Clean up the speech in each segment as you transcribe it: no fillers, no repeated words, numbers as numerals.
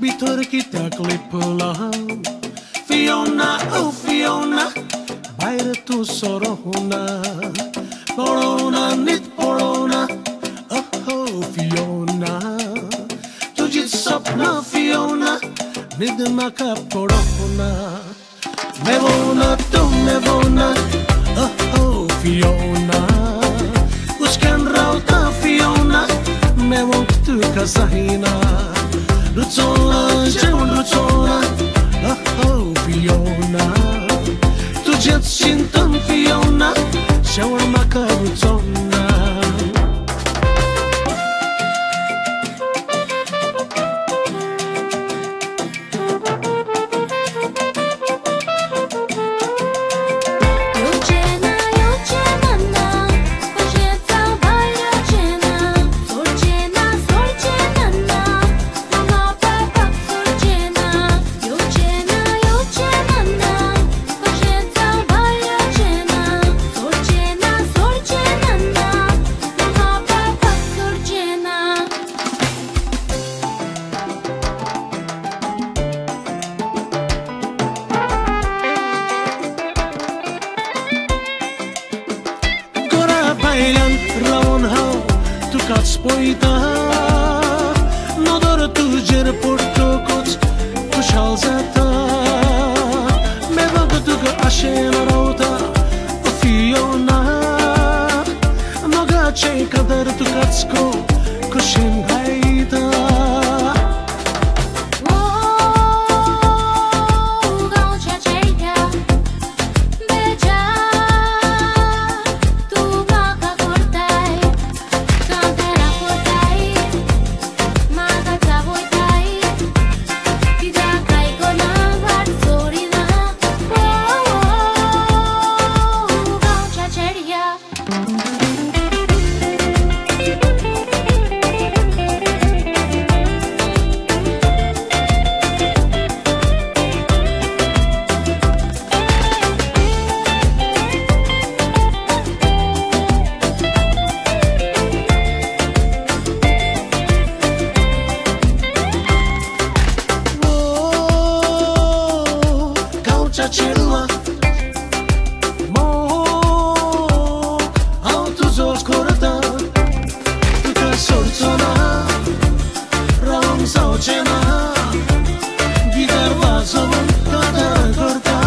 बिथोरकीच्या क्लिपला Fiona, oh Fiona, बाहेर तू सोरो होना पळोना नीट पळोना oh Fiona, तुझी स्वप्न Fiona, नीट नका पळोना मेवोना तू मेवोना oh Fiona, कुछ रावता Fiona, मेवोक तू कसाहीना रुचोना जेवण रुचोना oh Fiona, तुझ्यात चिंतन Fiona, shawarma karutsona. Raon hau, tu kaç boyda Nodor tujer porto koç Kuşal zata Mevada tuga aşena rauta Fiona Noga çey kadar tu kaçko Kuşin hayda Cielua Mo Autozor scorda Tuka sorcona Ram saucena Gitar vazovun Kada gorda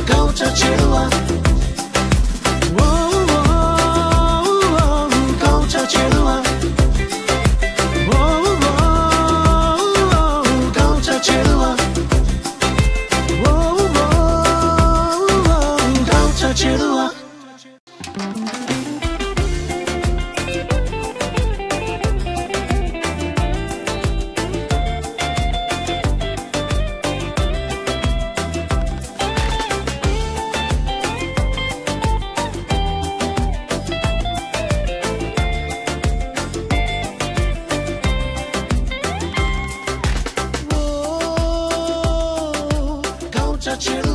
Gaucha cielua Gaucha cielua Gaucha cielua Cielua Gaucha cielua